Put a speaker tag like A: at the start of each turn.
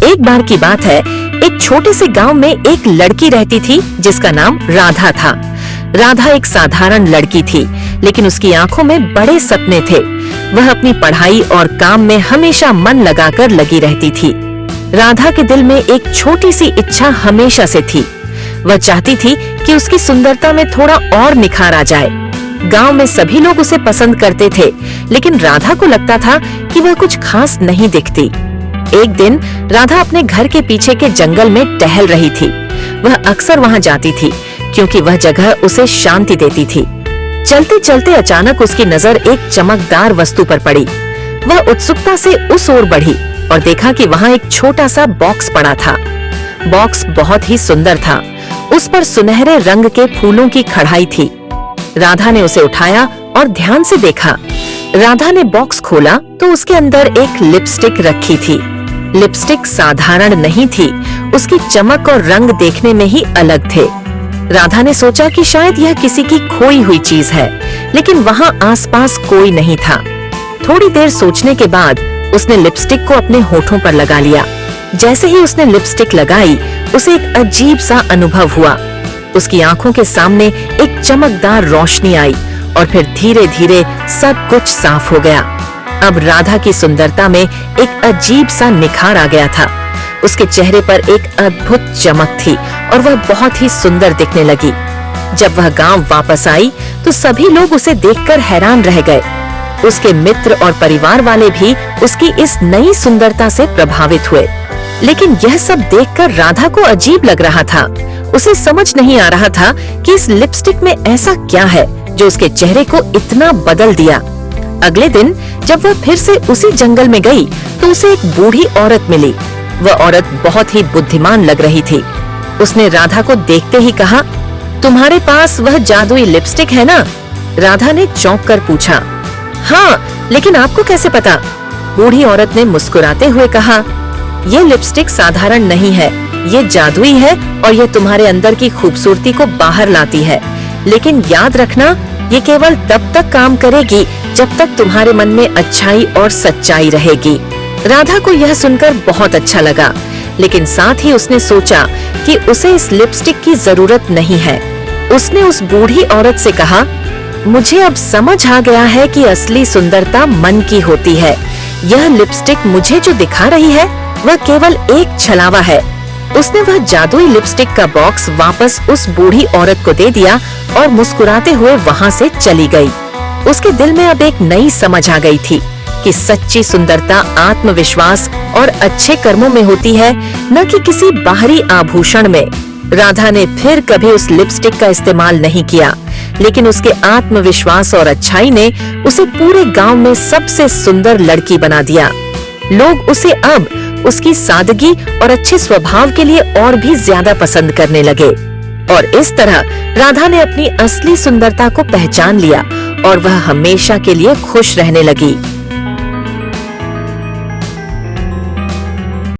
A: एक बार की बात है, एक छोटे से गांव में एक लड़की रहती थी जिसका नाम राधा था। राधा एक साधारण लड़की थी, लेकिन उसकी आंखों में बड़े सपने थे। वह अपनी पढ़ाई और काम में हमेशा मन लगाकर लगी रहती थी। राधा के दिल में एक छोटी सी इच्छा हमेशा से थी। वह चाहती थी कि उसकी सुंदरता में थोड़ा और निखार आ जाए। गांव में सभी लोग उसे पसंद करते थे, लेकिन राधा को लगता था कि वह कुछ खास नहीं दिखती। एक दिन राधा अपने घर के पीछे के जंगल में टहल रही थी। वह अक्सर वहां जाती थी क्योंकि वह जगह उसे शांति देती थी। चलते चलते अचानक उसकी नजर एक चमकदार वस्तु पर पड़ी। वह उत्सुकता से उस ओर बढ़ी और देखा कि वहां एक छोटा सा बॉक्स पड़ा था। बॉक्स बहुत ही सुंदर था। उस पर सुनहरे रंग के फूलों की कढ़ाई थी। राधा ने उसे उठाया और ध्यान से देखा। राधा ने बॉक्स खोला तो उसके अंदर एक लिपस्टिक रखी थी। लिपस्टिक साधारण नहीं थी, उसकी चमक और रंग देखने में ही अलग थे। राधा ने सोचा कि शायद यह किसी की खोई हुई चीज है, लेकिन वहां आसपास कोई नहीं था। थोड़ी देर सोचने के बाद उसने लिपस्टिक को अपने होठों पर लगा लिया। जैसे ही उसने लिपस्टिक लगाई, उसे एक अजीब सा अनुभव हुआ। उसकी आंखों के सामने एक चमकदार रोशनी आई और फिर धीरे धीरे सब कुछ साफ हो गया। अब राधा की सुंदरता में एक अजीब सा निखार आ गया था। उसके चेहरे पर एक अद्भुत चमक थी और वह बहुत ही सुंदर दिखने लगी। जब वह गांव वापस आई तो सभी लोग उसे देखकर हैरान रह गए। उसके मित्र और परिवार वाले भी उसकी इस नई सुंदरता से प्रभावित हुए। लेकिन यह सब देखकर राधा को अजीब लग रहा था। उसे समझ नहीं आ रहा था कि इस लिपस्टिक में ऐसा क्या है जो उसके चेहरे को इतना बदल दिया। अगले दिन जब वह फिर से उसी जंगल में गई तो उसे एक बूढ़ी औरत मिली। वह औरत बहुत ही बुद्धिमान लग रही थी। उसने राधा को देखते ही कहा, तुम्हारे पास वह जादुई लिपस्टिक है ना? राधा ने चौंक कर पूछा। हाँ, लेकिन आपको कैसे पता? बूढ़ी औरत ने मुस्कुराते हुए कहा, ये लिपस्टिक साधारण नहीं है, ये जादुई है और ये तुम्हारे अंदर की खूबसूरती को बाहर लाती है। लेकिन याद रखना, ये केवल तब तक काम करेगी जब तक तुम्हारे मन में अच्छाई और सच्चाई रहेगी। राधा को यह सुनकर बहुत अच्छा लगा, लेकिन साथ ही उसने सोचा कि उसे इस लिपस्टिक की जरूरत नहीं है। उसने उस बूढ़ी औरत से कहा, मुझे अब समझ आ गया है कि असली सुंदरता मन की होती है। यह लिपस्टिक मुझे जो दिखा रही है वह केवल एक छलावा है। उसने वह जादुई लिपस्टिक का बॉक्स वापस उस बूढ़ी औरत को दे दिया और मुस्कुराते हुए वहाँ से चली गई। उसके दिल में अब एक नई समझ आ गई थी कि सच्ची सुंदरता आत्मविश्वास और अच्छे कर्मों में होती है, न कि किसी बाहरी आभूषण में। राधा ने फिर कभी उस लिपस्टिक का इस्तेमाल नहीं किया, लेकिन उसके आत्मविश्वास और अच्छाई ने उसे पूरे गांव में सबसे सुंदर लड़की बना दिया। लोग उसे अब उसकी सादगी और अच्छे स्वभाव के लिए और भी ज्यादा पसंद करने लगे। और इस तरह राधा ने अपनी असली सुंदरता को पहचान लिया और वह हमेशा के लिए खुश रहने लगी।